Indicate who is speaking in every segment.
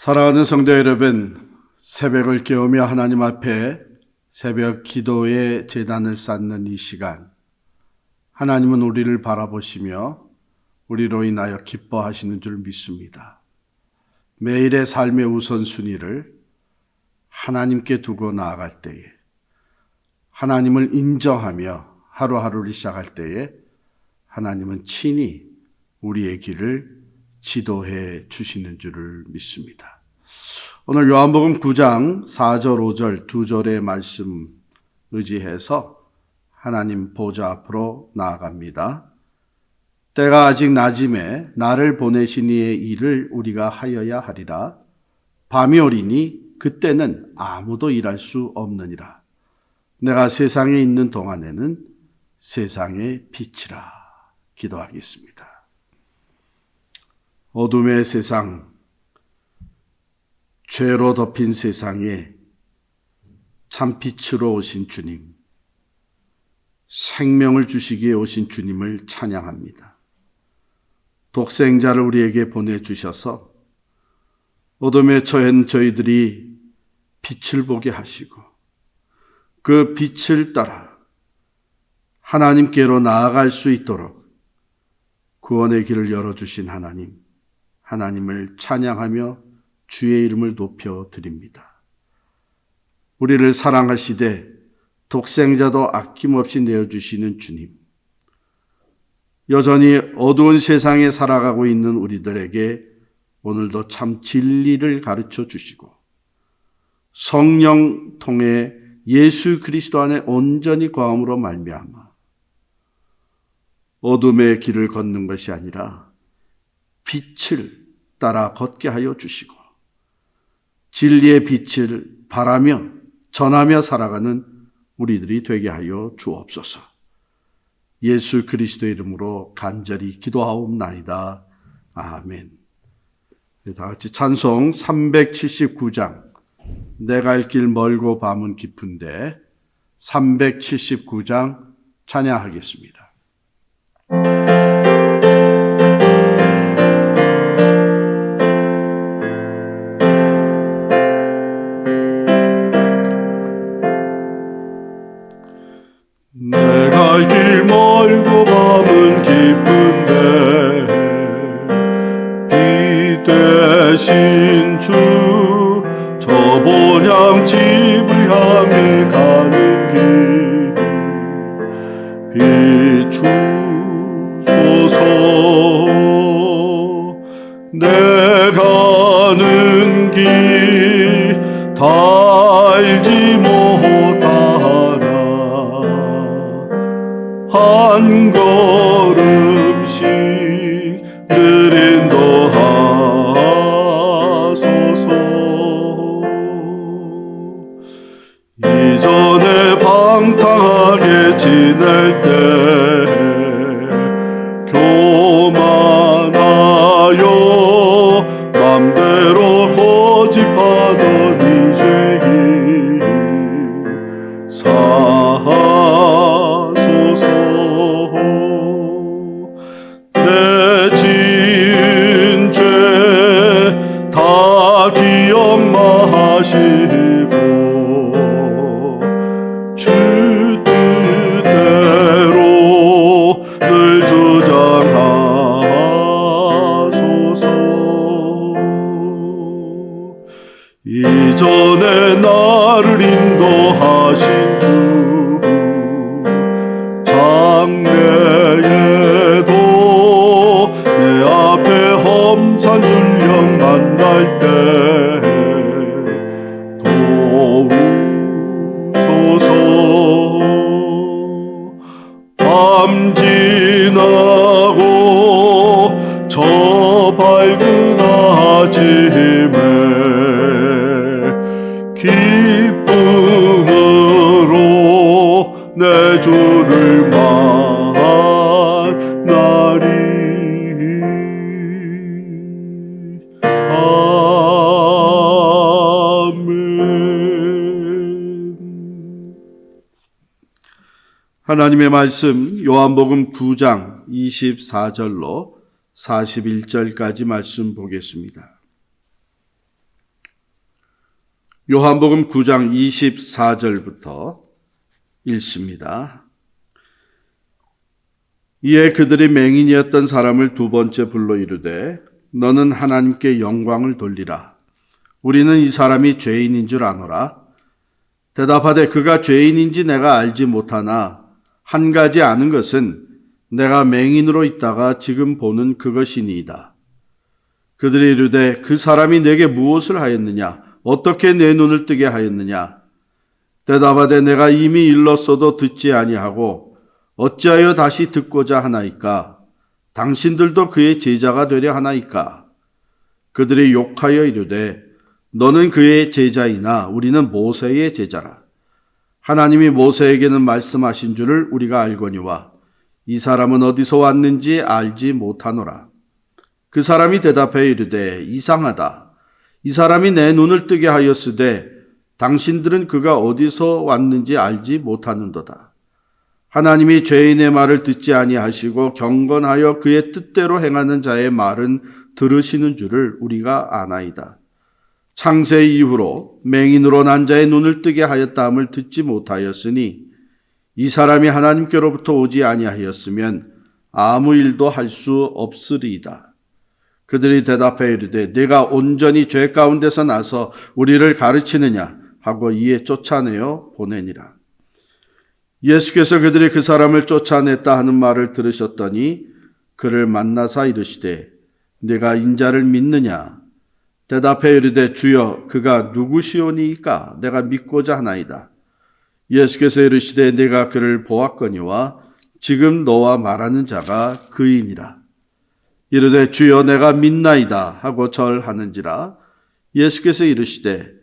Speaker 1: 사랑하는 성도 여러분, 새벽을 깨우며 하나님 앞에 새벽 기도의 제단을 쌓는 이 시간, 하나님은 우리를 바라보시며 우리로 인하여 기뻐하시는 줄 믿습니다. 매일의 삶의 우선순위를 하나님께 두고 나아갈 때에, 하나님을 인정하며 하루하루를 시작할 때에 하나님은 친히 우리의 길을 지도해 주시는 줄을 믿습니다. 오늘 요한복음 9장 4절 5절 두 절의 말씀 의지해서 하나님 보좌 앞으로 나아갑니다. 때가 아직 낮음에 나를 보내신 이의 일을 우리가 하여야 하리라. 밤이 오리니 그때는 아무도 일할 수 없느니라. 내가 세상에 있는 동안에는 세상의 빛이라. 기도하겠습니다. 어둠의 세상, 죄로 덮인 세상에 참빛으로 오신 주님, 생명을 주시기에 오신 주님을 찬양합니다. 독생자를 우리에게 보내주셔서 어둠에 처한 저희들이 빛을 보게 하시고 그 빛을 따라 하나님께로 나아갈 수 있도록 구원의 길을 열어주신 하나님을 찬양하며 주의 이름을 높여드립니다. 우리를 사랑하시되 독생자도 아낌없이 내어주시는 주님, 여전히 어두운 세상에 살아가고 있는 우리들에게 오늘도 참 진리를 가르쳐 주시고 성령 통해 예수 그리스도 안에 온전히 거함으로 말미암아 어둠의 길을 걷는 것이 아니라 빛을 따라 걷게 하여 주시고 진리의 빛을 바라며 전하며 살아가는 우리들이 되게 하여 주옵소서. 예수 그리스도의 이름으로 간절히 기도하옵나이다. 아멘. 다 같이 찬송 379장 내 갈 길 멀고 밤은 깊은데 379장 찬양하겠습니다. 내 갈 길 멀고 밤은 깊은데 빛 되신 주 저 본향 집을 향해 가는 길 비추소서. 내 가는 길 다 알지 못하나 한 걸음씩 늘 인도하소서. 이전에 방탕하게 지낼 때 교만하여 맘대로 고집하던 이 죄인 사하소서. 내 지은 죄 다 기억마시고 주 뜻대로 늘 주장하소서. 이전에 나를 인도하신 주 장래에도 내 앞에 험산 줄령 만날 때 도우소서. 밤 지나고 저 밝은 아침에 기쁨으로 내 주를 만나리. 아멘. 하나님의 말씀 요한복음 9장 24절로 41절까지 말씀 보겠습니다. 요한복음 9장 24절부터 읽습니다. 이에 그들이 맹인이었던 사람을 두 번째 불러 이르되 너는 하나님께 영광을 돌리라. 우리는 이 사람이 죄인인 줄 아노라. 대답하되 그가 죄인인지 내가 알지 못하나 한 가지 아는 것은 내가 맹인으로 있다가 지금 보는 그것이니이다. 그들이 이르되 그 사람이 내게 무엇을 하였느냐? 어떻게 내 눈을 뜨게 하였느냐? 대답하되 내가 이미 일렀어도 듣지 아니하고 어찌하여 다시 듣고자 하나이까? 당신들도 그의 제자가 되려 하나이까? 그들이 욕하여 이르되 너는 그의 제자이나 우리는 모세의 제자라. 하나님이 모세에게는 말씀하신 줄을 우리가 알거니와 이 사람은 어디서 왔는지 알지 못하노라. 그 사람이 대답하여 이르되 이상하다. 이 사람이 내 눈을 뜨게 하였으되 당신들은 그가 어디서 왔는지 알지 못하는도다. 하나님이 죄인의 말을 듣지 아니하시고 경건하여 그의 뜻대로 행하는 자의 말은 들으시는 줄을 우리가 아나이다. 창세 이후로 맹인으로 난 자의 눈을 뜨게 하였다함을 듣지 못하였으니 이 사람이 하나님께로부터 오지 아니하였으면 아무 일도 할 수 없으리이다. 그들이 대답하여 이르되 네가 온전히 죄 가운데서 나서 우리를 가르치느냐 하고 이에 쫓아내어 보내니라. 예수께서 그들이 그 사람을 쫓아냈다 하는 말을 들으셨더니 그를 만나사 이르시되 네가 인자를 믿느냐? 대답하여 이르되 주여 그가 누구시오니이까? 내가 믿고자 하나이다. 예수께서 이르시되 네가 그를 보았거니와 지금 너와 말하는 자가 그이니라. 이르되 주여 내가 믿나이다 하고 절하는지라. 예수께서 이르시되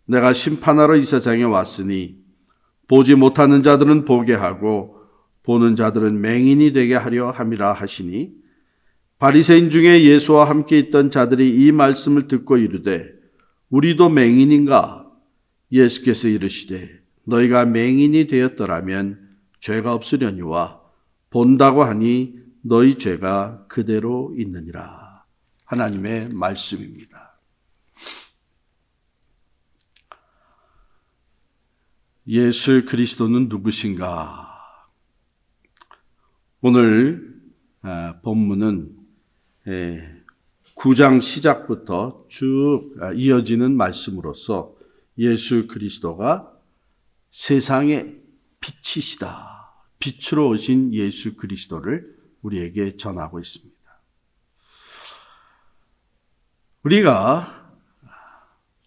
Speaker 1: 내가 심판하러 이 세상에 왔으니 보지 못하는 자들은 보게 하고 보는 자들은 맹인이 되게 하려 함이라 하시니 바리새인 중에 예수와 함께 있던 자들이 이 말씀을 듣고 이르되 우리도 맹인인가? 예수께서 이르시되 너희가 맹인이 되었더라면 죄가 없으려니와 본다고 하니 너희 죄가 그대로 있느니라. 하나님의 말씀입니다. 예수 그리스도는 누구신가? 오늘 본문은 9장 시작부터 쭉 이어지는 말씀으로서 예수 그리스도가 세상의 빛이시다. 빛으로 오신 예수 그리스도를 우리에게 전하고 있습니다. 우리가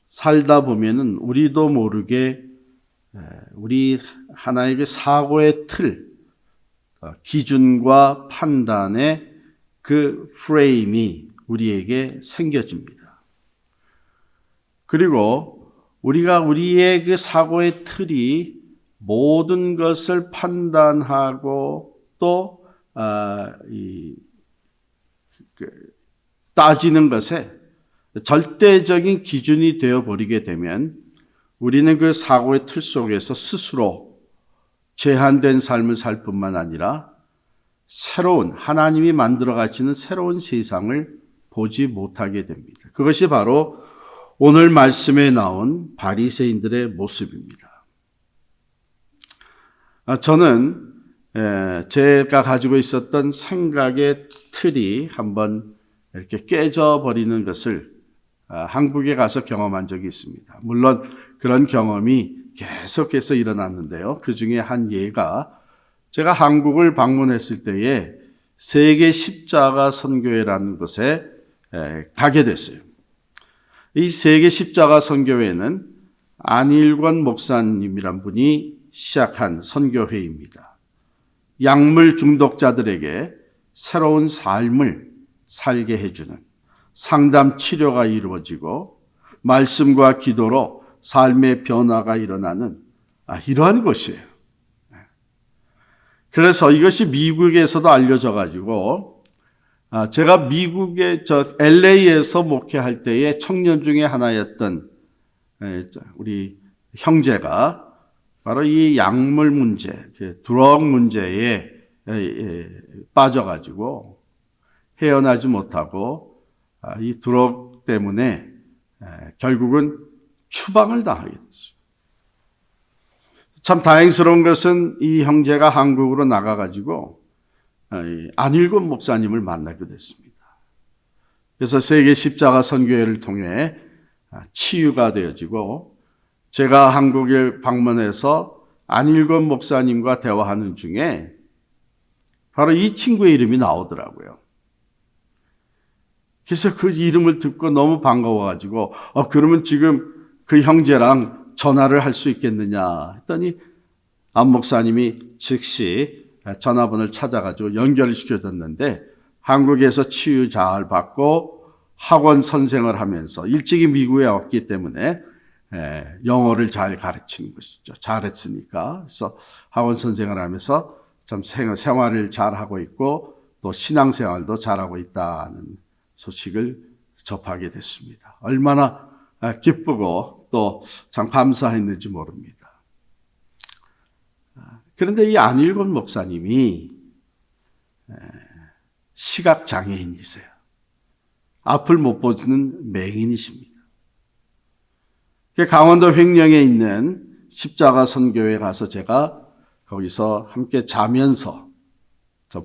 Speaker 1: 살다 보면은 우리도 모르게 우리 하나의 그 사고의 틀, 기준과 판단의 그 프레임이 우리에게 생겨집니다. 그리고 우리가 우리의 그 사고의 틀이 모든 것을 판단하고 또 따지는 것에 절대적인 기준이 되어버리게 되면 우리는 그 사고의 틀 속에서 스스로 제한된 삶을 살 뿐만 아니라 새로운 하나님이 만들어 가시는 새로운 세상을 보지 못하게 됩니다. 그것이 바로 오늘 말씀에 나온 바리새인들의 모습입니다. 저는 제가 가지고 있었던 생각의 틀이 한번 이렇게 깨져버리는 것을 한국에 가서 경험한 적이 있습니다. 물론 그런 경험이 계속해서 일어났는데요. 그 중에 한 예가 제가 한국을 방문했을 때에 세계 십자가 선교회라는 곳에 가게 됐어요. 이 세계 십자가 선교회는 안일권 목사님이란 분이 시작한 선교회입니다. 약물 중독자들에게 새로운 삶을 살게 해주는 상담 치료가 이루어지고 말씀과 기도로 삶의 변화가 일어나는 이러한 곳이에요. 그래서 이것이 미국에서도 알려져 가지고 제가 미국의 LA에서 목회할 때에 청년 중에 하나였던 우리 형제가 바로 이 약물 문제, 드럭 문제에 빠져가지고 헤어나지 못하고 이 드럭 때문에 결국은 추방을 당하게 됐어요. 참 다행스러운 것은 이 형제가 한국으로 나가가지고 안일곤 목사님을 만나게 됐습니다. 그래서 세계 십자가 선교회를 통해 치유가 되어지고 제가 한국에 방문해서 안일곤 목사님과 대화하는 중에 바로 이 친구의 이름이 나오더라고요. 그래서 그 이름을 듣고 너무 반가워가지고 그러면 지금 그 형제랑 전화를 할 수 있겠느냐 했더니 안 목사님이 즉시 전화번호를 찾아가지고 연결을 시켜줬는데 한국에서 치유 잘 받고 학원 선생을 하면서 일찍이 미국에 왔기 때문에 영어를 잘 가르치는 것이죠. 잘했으니까. 그래서 학원 선생을 하면서 참 생활을 잘하고 있고 또 신앙생활도 잘하고 있다는 소식을 접하게 됐습니다. 얼마나 기쁘고 또 참 감사했는지 모릅니다. 그런데 이 안일곤 목사님이 시각장애인이세요. 앞을 못 보는 맹인이십니다. 강원도 횡령에 있는 십자가 선교회에 가서 제가 거기서 함께 자면서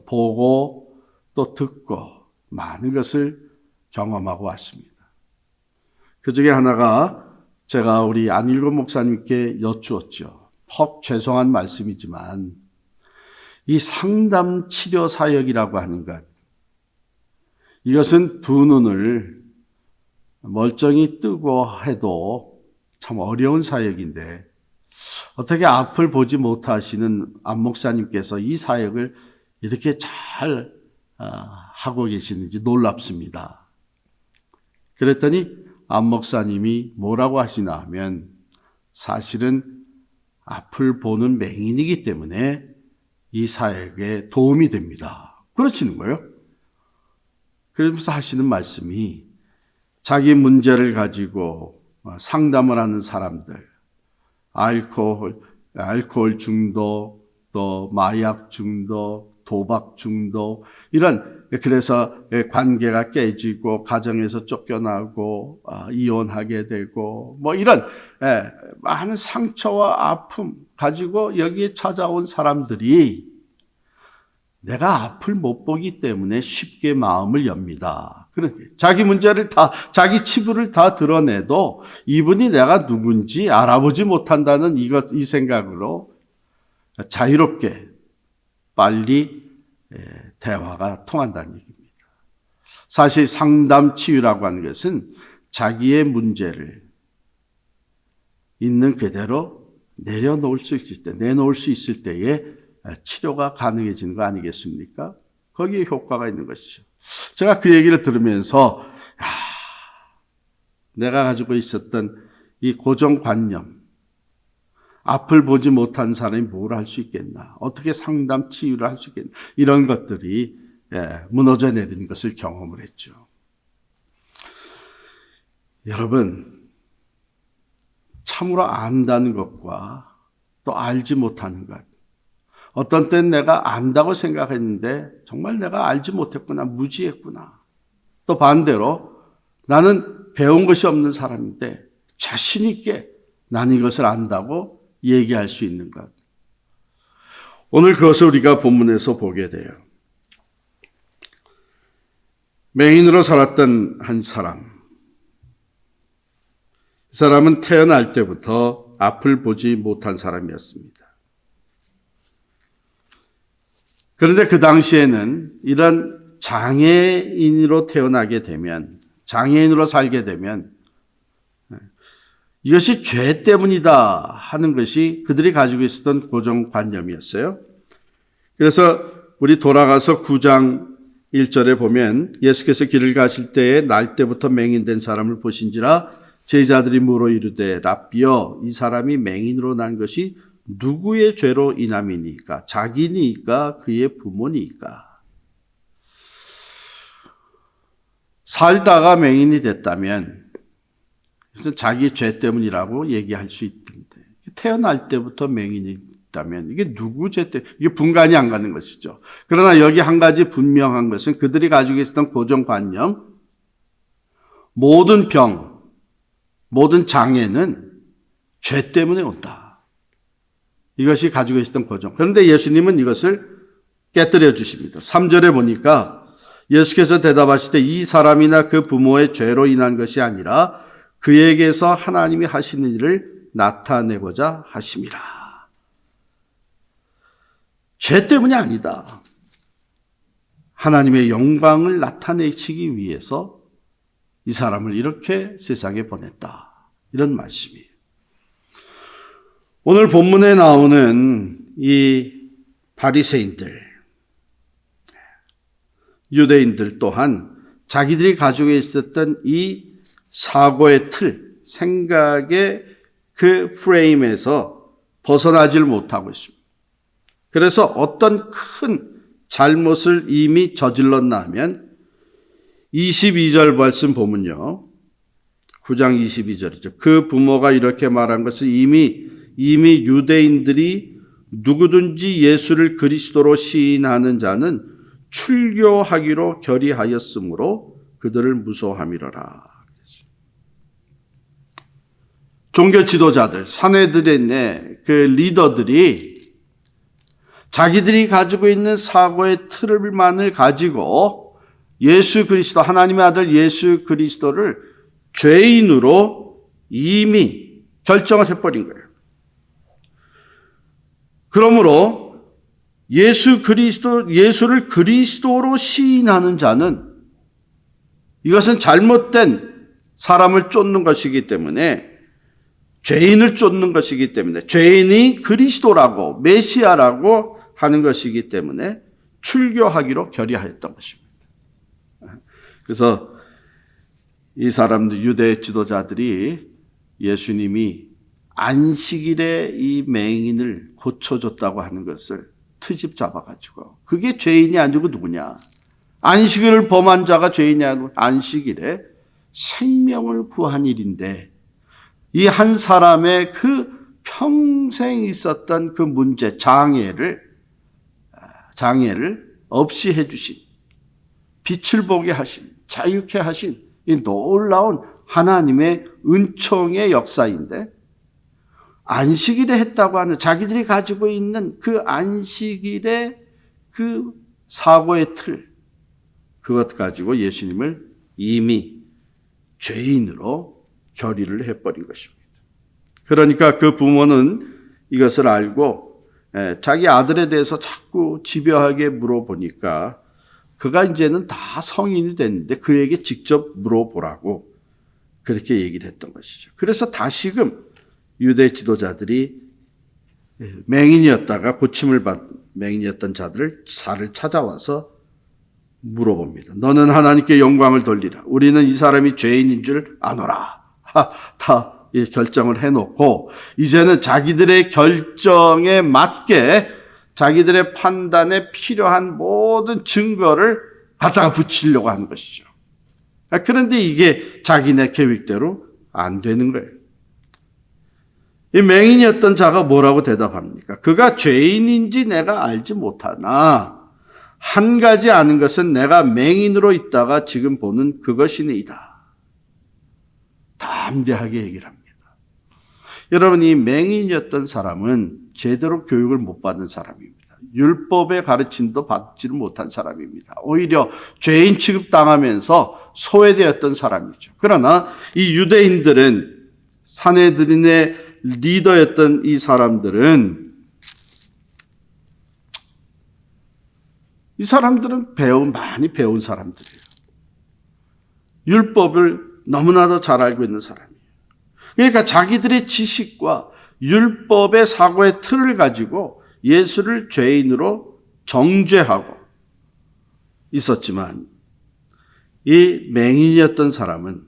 Speaker 1: 보고 또 듣고 많은 것을 경험하고 왔습니다. 그 중에 하나가 제가 우리 안일곤 목사님께 여쭈었죠. 퍽 죄송한 말씀이지만 이 상담 치료 사역이라고 하는 것, 이것은 두 눈을 멀쩡히 뜨고 해도 참 어려운 사역인데 어떻게 앞을 보지 못하시는 안 목사님께서 이 사역을 이렇게 잘 하고 계시는지 놀랍습니다. 그랬더니 안 목사님이 뭐라고 하시나 하면 사실은 앞을 보는 맹인이기 때문에 이 사역에 도움이 됩니다. 그러시는 거예요. 그러면서 하시는 말씀이 자기 문제를 가지고 상담을 하는 사람들, 알코올 중독, 또 마약 중독, 도박 중독, 그래서 관계가 깨지고 가정에서 쫓겨나고 이혼하게 되고 이런 많은 상처와 아픔 가지고 여기에 찾아온 사람들이 내가 앞을 못 보기 때문에 쉽게 마음을 엽니다. 그러니까 자기 문제를 자기 치부를 다 드러내도 이분이 내가 누군지 알아보지 못한다는 이 생각으로 자유롭게 빨리 대화가 통한다는 얘기입니다. 사실 상담 치유라고 하는 것은 자기의 문제를 있는 그대로 내려놓을 수 있을 때에 치료가 가능해지는 거 아니겠습니까? 거기에 효과가 있는 것이죠. 제가 그 얘기를 들으면서 내가 가지고 있었던 이 고정관념, 앞을 보지 못한 사람이 뭘 할 수 있겠나? 어떻게 상담 치유를 할 수 있겠나? 이런 것들이 무너져 내리는 것을 경험을 했죠. 여러분, 참으로 안다는 것과 또 알지 못하는 것. 어떤 때는 내가 안다고 생각했는데 정말 내가 알지 못했구나, 무지했구나. 또 반대로 나는 배운 것이 없는 사람인데 자신 있게 나는 이것을 안다고 얘기할 수 있는 것. 오늘 그것을 우리가 본문에서 보게 돼요. 맹인으로 살았던 한 사람. 그 사람은 태어날 때부터 앞을 보지 못한 사람이었습니다. 그런데 그 당시에는 이런 장애인으로 태어나게 되면, 장애인으로 살게 되면 이것이 죄 때문이다 하는 것이 그들이 가지고 있었던 고정관념이었어요. 그래서 우리 돌아가서 9장 1절에 보면 예수께서 길을 가실 때에 날 때부터 맹인된 사람을 보신지라 제자들이 물어 이르되 랍비여 이 사람이 맹인으로 난 것이 누구의 죄로 인함이니까? 자기니까 그의 부모니까? 살다가 맹인이 됐다면 그래서 자기 죄 때문이라고 얘기할 수 있던데 태어날 때부터 맹인이 있다면 이게 누구 죄 때문에 이게 분간이 안 가는 것이죠. 그러나 여기 한 가지 분명한 것은 그들이 가지고 있었던 고정관념, 모든 병, 모든 장애는 죄 때문에 온다. 이것이 가지고 있었던 고정. 그런데 예수님은 이것을 깨뜨려 주십니다. 3절에 보니까 예수께서 대답하시되 이 사람이나 그 부모의 죄로 인한 것이 아니라 그에게서 하나님이 하시는 일을 나타내고자 하심이라. 죄 때문이 아니다. 하나님의 영광을 나타내시기 위해서 이 사람을 이렇게 세상에 보냈다. 이런 말씀이에요. 오늘 본문에 나오는 이 바리새인들, 유대인들 또한 자기들이 가지고 있었던 이 사고의 틀, 생각의 그 프레임에서 벗어나질 못하고 있습니다. 그래서 어떤 큰 잘못을 이미 저질렀나 하면 22절 말씀 보면요. 9장 22절이죠. 그 부모가 이렇게 말한 것은 이미 유대인들이 누구든지 예수를 그리스도로 시인하는 자는 출교하기로 결의하였으므로 그들을 무서워함이로라. 종교 지도자들, 사내들의 그 리더들이 자기들이 가지고 있는 사고의 틀만을 가지고 예수 그리스도, 하나님의 아들 예수 그리스도를 죄인으로 이미 결정을 해버린 거예요. 그러므로 예수를 그리스도로 시인하는 자는 이것은 잘못된 사람을 쫓는 것이기 때문에, 죄인을 쫓는 것이기 때문에, 죄인이 그리스도라고 메시아라고 하는 것이기 때문에 출교하기로 결의하였던 것입니다. 그래서 이 사람들, 유대 지도자들이 예수님이 안식일에 이 맹인을 고쳐줬다고 하는 것을 트집 잡아가지고, 그게 죄인이 아니고 누구냐? 안식일을 범한 자가 죄인이 아니고 안식일에 생명을 구한 일인데, 이 한 사람의 그 평생 있었던 그 문제, 장애를 없이 해주신, 빛을 보게 하신, 자유케 하신 이 놀라운 하나님의 은총의 역사인데, 안식일에 했다고 하는 자기들이 가지고 있는 그 안식일의 그 사고의 틀, 그것 가지고 예수님을 이미 죄인으로 결의를 해버린 것입니다. 그러니까 그 부모는 이것을 알고 자기 아들에 대해서 자꾸 집요하게 물어보니까 그가 이제는 다 성인이 됐는데 그에게 직접 물어보라고 그렇게 얘기를 했던 것이죠. 그래서 다시금 유대 지도자들이 맹인이었다가 고침을 받은 맹인이었던 자를 찾아와서 물어봅니다. 너는 하나님께 영광을 돌리라. 우리는 이 사람이 죄인인 줄 아노라. 다 결정을 해놓고 이제는 자기들의 결정에 맞게 자기들의 판단에 필요한 모든 증거를 갖다가 붙이려고 하는 것이죠. 그런데 이게 자기네 계획대로 안 되는 거예요. 이 맹인이었던 자가 뭐라고 대답합니까? 그가 죄인인지 내가 알지 못하나 한 가지 아는 것은 내가 맹인으로 있다가 지금 보는 그것이니이다. 담대하게 얘기를 합니다. 여러분, 이 맹인이었던 사람은 제대로 교육을 못 받은 사람입니다. 율법의 가르침도 받지를 못한 사람입니다. 오히려 죄인 취급당하면서 소외되었던 사람이죠. 그러나 이 유대인들은, 사내들인의 리더였던 이 사람들은 많이 배운 사람들이에요. 율법을 너무나도 잘 알고 있는 사람이에요. 그러니까 자기들의 지식과 율법의 사고의 틀을 가지고 예수를 죄인으로 정죄하고 있었지만 이 맹인이었던 사람은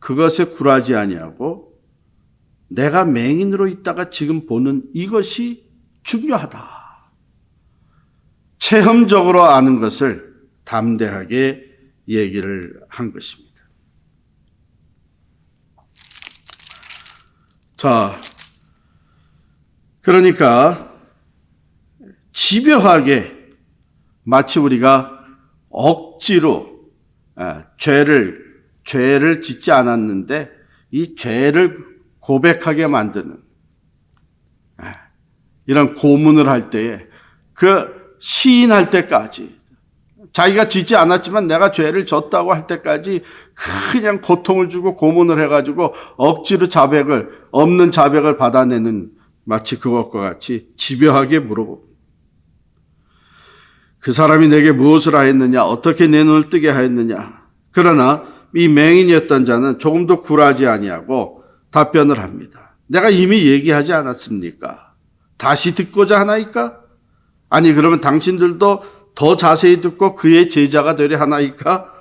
Speaker 1: 그것에 굴하지 아니하고 내가 맹인으로 있다가 지금 보는 이것이 중요하다. 체험적으로 아는 것을 담대하게 얘기를 한 것입니다. 자, 그러니까 집요하게 마치 우리가 억지로 죄를 짓지 않았는데 이 죄를 고백하게 만드는 이런 고문을 할 때에 그 시인할 때까지 자기가 짓지 않았지만 내가 죄를 졌다고 할 때까지 그냥 고통을 주고 고문을 해가지고 억지로 없는 자백을 받아내는 마치 그것과 같이 집요하게 물어봅니다. 그 사람이 내게 무엇을 하였느냐? 어떻게 내 눈을 뜨게 하였느냐? 그러나 이 맹인이었던 자는 조금도 굴하지 아니하고 답변을 합니다. 내가 이미 얘기하지 않았습니까? 다시 듣고자 하나이까? 아니 그러면 당신들도 더 자세히 듣고 그의 제자가 되려 하나이까?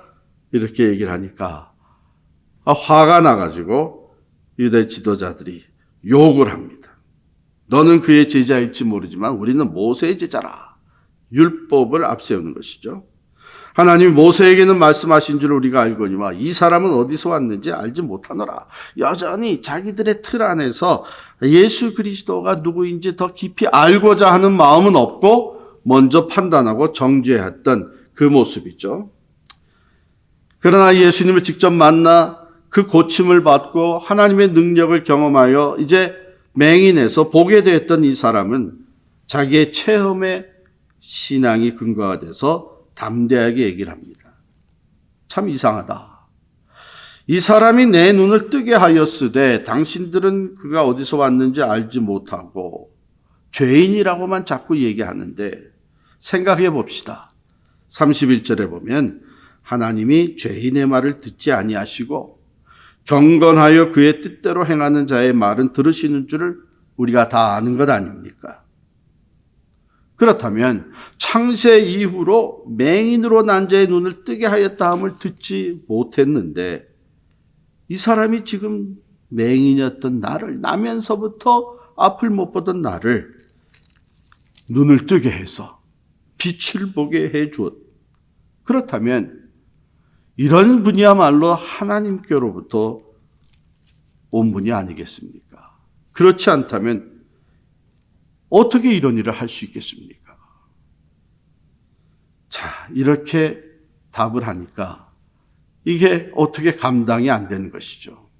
Speaker 1: 이렇게 얘기를 하니까 화가 나가지고 유대 지도자들이 욕을 합니다. 너는 그의 제자일지 모르지만 우리는 모세의 제자라. 율법을 앞세우는 것이죠. 하나님이 모세에게는 말씀하신 줄 우리가 알거니와 이 사람은 어디서 왔는지 알지 못하노라. 여전히 자기들의 틀 안에서 예수 그리스도가 누구인지 더 깊이 알고자 하는 마음은 없고 먼저 판단하고 정죄했던 그 모습이죠. 그러나 예수님을 직접 만나 그 고침을 받고 하나님의 능력을 경험하여 이제 맹인에서 보게 되었던 이 사람은 자기의 체험에 신앙이 근거가 돼서 담대하게 얘기를 합니다. 참 이상하다. 이 사람이 내 눈을 뜨게 하였으되 당신들은 그가 어디서 왔는지 알지 못하고 죄인이라고만 자꾸 얘기하는데 생각해 봅시다. 31절에 보면 하나님이 죄인의 말을 듣지 아니하시고 경건하여 그의 뜻대로 행하는 자의 말은 들으시는 줄을 우리가 다 아는 것 아닙니까? 그렇다면 창세 이후로 맹인으로 난 자의 눈을 뜨게 하였다 함을 듣지 못했는데 이 사람이 지금 맹인이었던 나를 나면서부터 앞을 못 보던 나를 눈을 뜨게 해서 빛을 보게 해 주었. 그렇다면 이런 분이야말로 하나님께로부터 온 분이 아니겠습니까? 그렇지 않다면 어떻게 이런 일을 할 수 있겠습니까? 자, 이렇게 답을 하니까 이게 어떻게 감당이 안 되는 것이죠.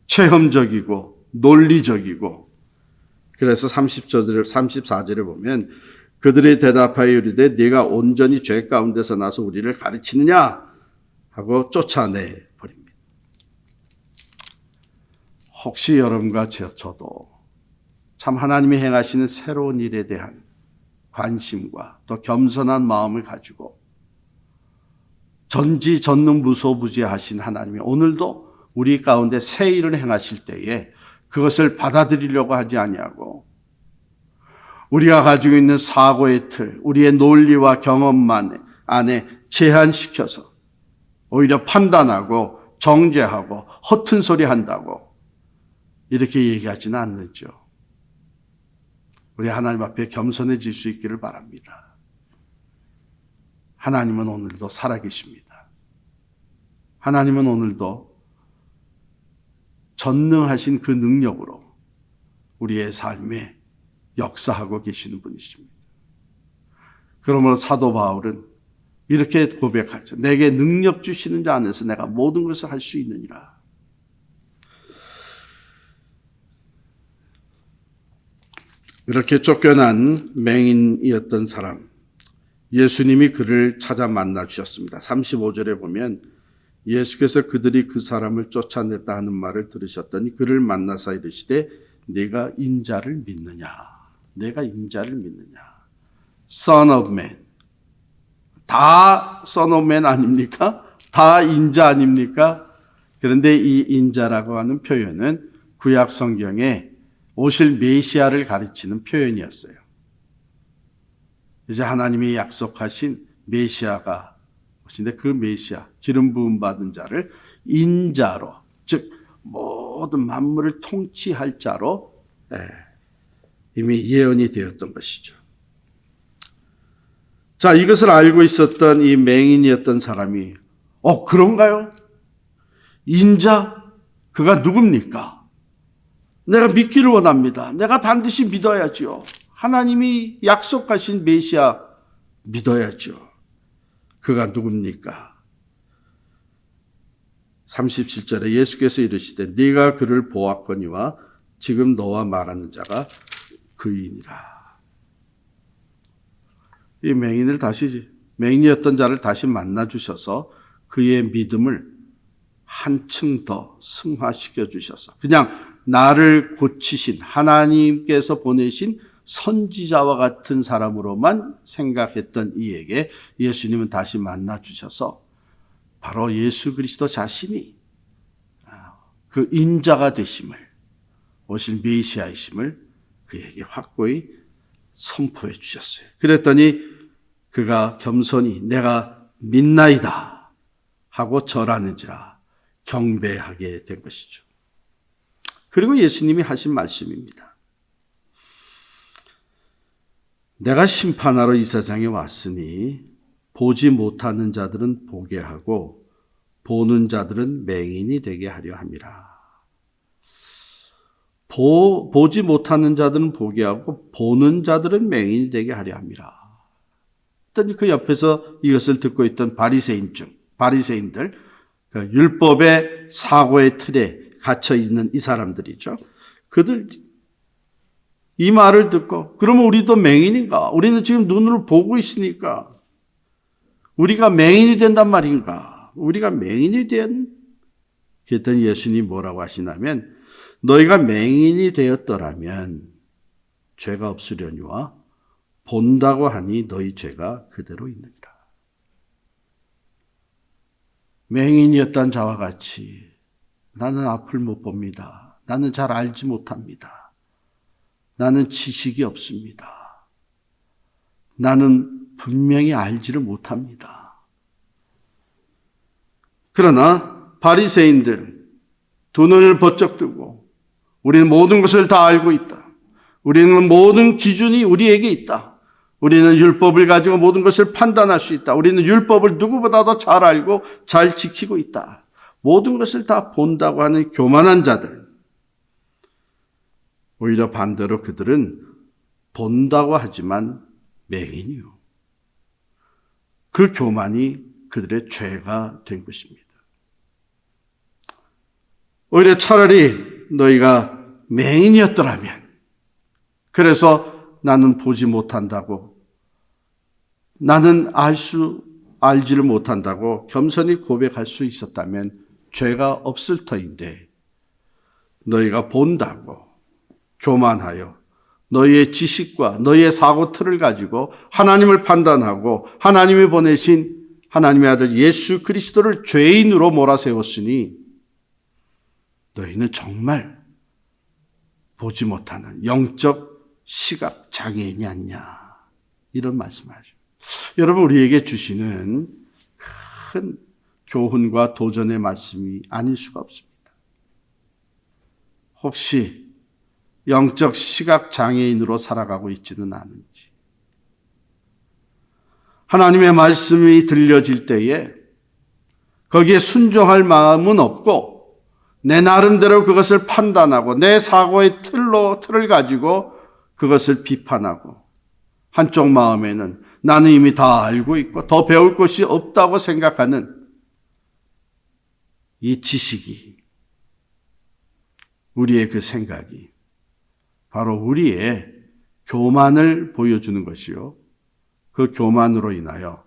Speaker 1: 체험적이고 논리적이고 그래서 34절에 보면 그들이 대답하여 이르되 네가 온전히 죄 가운데서 나서 우리를 가르치느냐 하고 쫓아내 버립니다. 혹시 여러분과 저도 참 하나님이 행하시는 새로운 일에 대한 관심과 또 겸손한 마음을 가지고 전지전능무소부지하신 하나님이 오늘도 우리 가운데 새 일을 행하실 때에 그것을 받아들이려고 하지 아니하고 우리가 가지고 있는 사고의 틀, 우리의 논리와 경험만 안에 제한시켜서 오히려 판단하고 정죄하고 허튼 소리 한다고 이렇게 얘기하지는 않는죠. 우리 하나님 앞에 겸손해질 수 있기를 바랍니다. 하나님은 오늘도 살아계십니다. 하나님은 오늘도 전능하신 그 능력으로 우리의 삶에 역사하고 계시는 분이십니다. 그러므로 사도 바울은 이렇게 고백하죠. 내게 능력 주시는 자 안에서 내가 모든 것을 할 수 있느니라. 이렇게 쫓겨난 맹인이었던 사람, 예수님이 그를 찾아 만나 주셨습니다. 35절에 보면 예수께서 그들이 그 사람을 쫓아냈다 하는 말을 들으셨더니 그를 만나사 이르시되 네가 인자를 믿느냐? 내가 인자를 믿느냐? Son of Man. 다 Son of Man 아닙니까? 다 인자 아닙니까? 그런데 이 인자라고 하는 표현은 구약 성경에 오실 메시아를 가르치는 표현이었어요. 이제 하나님이 약속하신 메시아가 오신데 그 메시아, 기름 부음 받은 자를 인자로, 즉 모든 만물을 통치할 자로 이미 예언이 되었던 것이죠. 자, 이것을 알고 있었던 이 맹인이었던 사람이 그런가요? 인자? 그가 누굽니까? 내가 믿기를 원합니다. 내가 반드시 믿어야죠. 하나님이 약속하신 메시아 믿어야죠. 그가 누굽니까? 37절에 예수께서 이르시되 네가 그를 보았거니와 지금 너와 말하는 자가 그이니라. 이 맹인이었던 자를 다시 만나 주셔서 그의 믿음을 한층 더 승화시켜 주셔서 그냥 나를 고치신 하나님께서 보내신 선지자와 같은 사람으로만 생각했던 이에게 예수님은 다시 만나 주셔서 바로 예수 그리스도 자신이 그 인자가 되심을, 오실 메시아이심을 그에게 확고히 선포해 주셨어요. 그랬더니 그가 겸손히 내가 믿나이다 하고 절하는지라 경배하게 된 것이죠. 그리고 예수님이 하신 말씀입니다. 내가 심판하러 이 세상에 왔으니 보지 못하는 자들은 보게 하고 보는 자들은 맹인이 되게 하려 함이라. 보지 못하는 자들은 보게 하고 보는 자들은 맹인이 되게 하려 함이라. 했더니 그 옆에서 이것을 듣고 있던 바리새인들, 그 율법의 사고의 틀에 갇혀 있는 이 사람들이죠. 그들 이 말을 듣고 그러면 우리도 맹인인가? 우리는 지금 눈으로 보고 있으니까 우리가 맹인이 된단 말인가? 우리가 맹인이 된? 그랬더니 예수님이 뭐라고 하시냐면 너희가 맹인이 되었더라면 죄가 없으려니와 본다고 하니 너희 죄가 그대로 있느니라. 맹인이었던 자와 같이 나는 앞을 못 봅니다. 나는 잘 알지 못합니다. 나는 지식이 없습니다. 나는 분명히 알지를 못합니다. 그러나 바리새인들 두 눈을 번쩍 뜨고 우리는 모든 것을 다 알고 있다. 우리는 모든 기준이 우리에게 있다. 우리는 율법을 가지고 모든 것을 판단할 수 있다. 우리는 율법을 누구보다도 잘 알고 잘 지키고 있다. 모든 것을 다 본다고 하는 교만한 자들. 오히려 반대로 그들은 본다고 하지만 맹인이요. 그 교만이 그들의 죄가 된 것입니다. 오히려 차라리 너희가 맹인이었더라면, 그래서 나는 보지 못한다고, 나는 알지를 못한다고 겸손히 고백할 수 있었다면 죄가 없을 터인데, 너희가 본다고 교만하여 너희의 지식과 너희의 사고 틀을 가지고 하나님을 판단하고 하나님이 보내신 하나님의 아들 예수 그리스도를 죄인으로 몰아세웠으니 너희는 정말 보지 못하는 영적 시각 장애인이 아니냐, 이런 말씀하죠. 여러분, 우리에게 주시는 큰 교훈과 도전의 말씀이 아닐 수가 없습니다. 혹시 영적 시각 장애인으로 살아가고 있지는 않은지, 하나님의 말씀이 들려질 때에 거기에 순종할 마음은 없고 내 나름대로 그것을 판단하고 내 사고의 틀을 가지고 그것을 비판하고, 한쪽 마음에는 나는 이미 다 알고 있고 더 배울 것이 없다고 생각하는 이 지식이, 우리의 그 생각이 바로 우리의 교만을 보여주는 것이요, 그 교만으로 인하여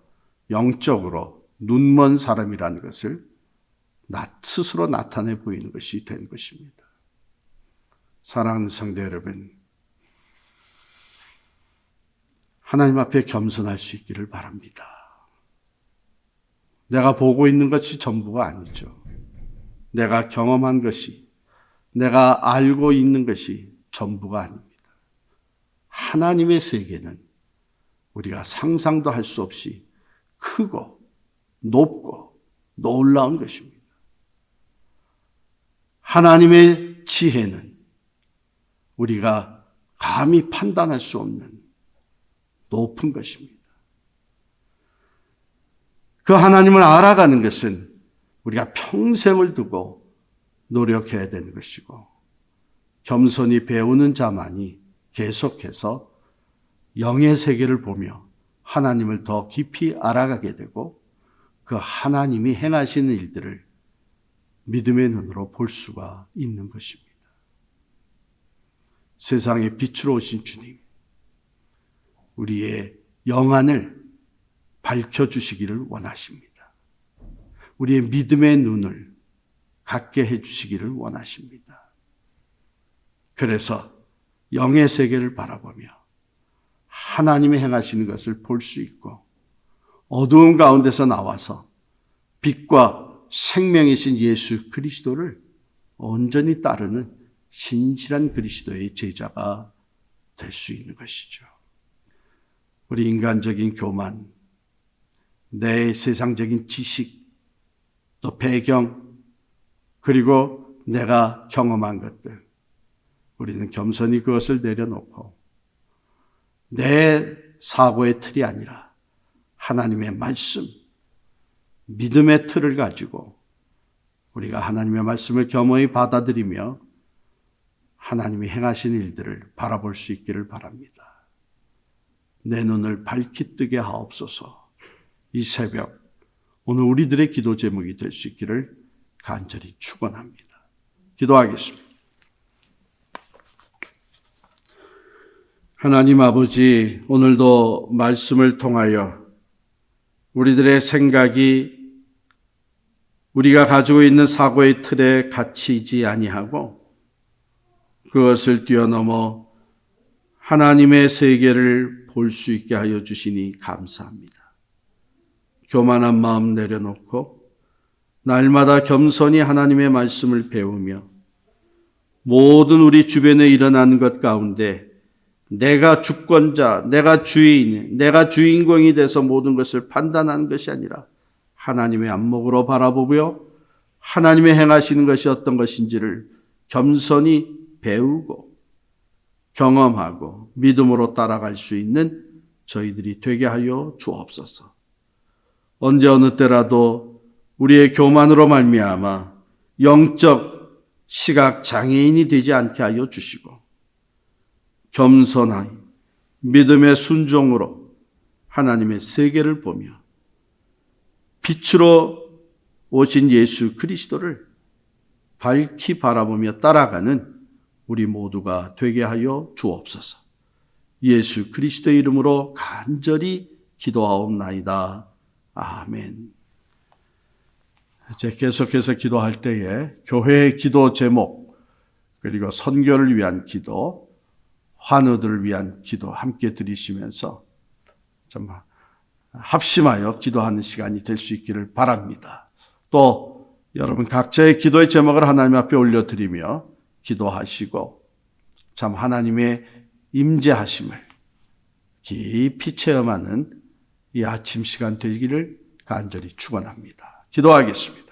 Speaker 1: 영적으로 눈먼 사람이라는 것을 스스로 나타내 보이는 것이 된 것입니다. 사랑하는 성도 여러분, 하나님 앞에 겸손할 수 있기를 바랍니다. 내가 보고 있는 것이 전부가 아니죠. 내가 경험한 것이, 내가 알고 있는 것이 전부가 아닙니다. 하나님의 세계는 우리가 상상도 할 수 없이 크고 높고 놀라운 것입니다. 하나님의 지혜는 우리가 감히 판단할 수 없는 높은 것입니다. 그 하나님을 알아가는 것은 우리가 평생을 두고 노력해야 되는 것이고, 겸손히 배우는 자만이 계속해서 영의 세계를 보며 하나님을 더 깊이 알아가게 되고 그 하나님이 행하시는 일들을 믿음의 눈으로 볼 수가 있는 것입니다. 세상의 빛으로 오신 주님, 우리의 영안을 밝혀주시기를 원하십니다. 우리의 믿음의 눈을 갖게 해주시기를 원하십니다. 그래서 영의 세계를 바라보며 하나님이 행하시는 것을 볼 수 있고 어두운 가운데서 나와서 빛과 생명이신 예수 그리스도를 온전히 따르는 신실한 그리스도의 제자가 될 수 있는 것이죠. 우리 인간적인 교만, 내 세상적인 지식, 또 배경, 그리고 내가 경험한 것들, 우리는 겸손히 그것을 내려놓고 내 사고의 틀이 아니라 하나님의 말씀, 믿음의 틀을 가지고 우리가 하나님의 말씀을 겸허히 받아들이며 하나님이 행하신 일들을 바라볼 수 있기를 바랍니다. 내 눈을 밝히 뜨게 하옵소서. 이 새벽 오늘 우리들의 기도 제목이 될 수 있기를 간절히 축원합니다. 기도하겠습니다. 하나님 아버지, 오늘도 말씀을 통하여 우리들의 생각이 우리가 가지고 있는 사고의 틀에 갇히지 아니하고 그것을 뛰어넘어 하나님의 세계를 볼 수 있게 하여 주시니 감사합니다. 교만한 마음 내려놓고 날마다 겸손히 하나님의 말씀을 배우며 모든 우리 주변에 일어나는 것 가운데 내가 주권자, 내가 주인, 내가 주인공이 돼서 모든 것을 판단하는 것이 아니라 하나님의 안목으로 바라보며 하나님의 행하시는 것이 어떤 것인지를 겸손히 배우고 경험하고 믿음으로 따라갈 수 있는 저희들이 되게 하여 주옵소서. 언제 어느 때라도 우리의 교만으로 말미암아 영적 시각 장애인이 되지 않게 하여 주시고 겸손하게 믿음의 순종으로 하나님의 세계를 보며 빛으로 오신 예수 그리스도를 밝히 바라보며 따라가는 우리 모두가 되게 하여 주옵소서. 예수 그리스도의 이름으로 간절히 기도하옵나이다. 아멘. 이제 계속해서 기도할 때에 교회의 기도 제목, 그리고 선교를 위한 기도, 환우들을 위한 기도 함께 드리시면서 좀 합심하여 기도하는 시간이 될 수 있기를 바랍니다. 또 여러분 각자의 기도의 제목을 하나님 앞에 올려드리며 기도하시고 참 하나님의 임재하심을 깊이 체험하는 이 아침 시간 되기를 간절히 축원합니다. 기도하겠습니다.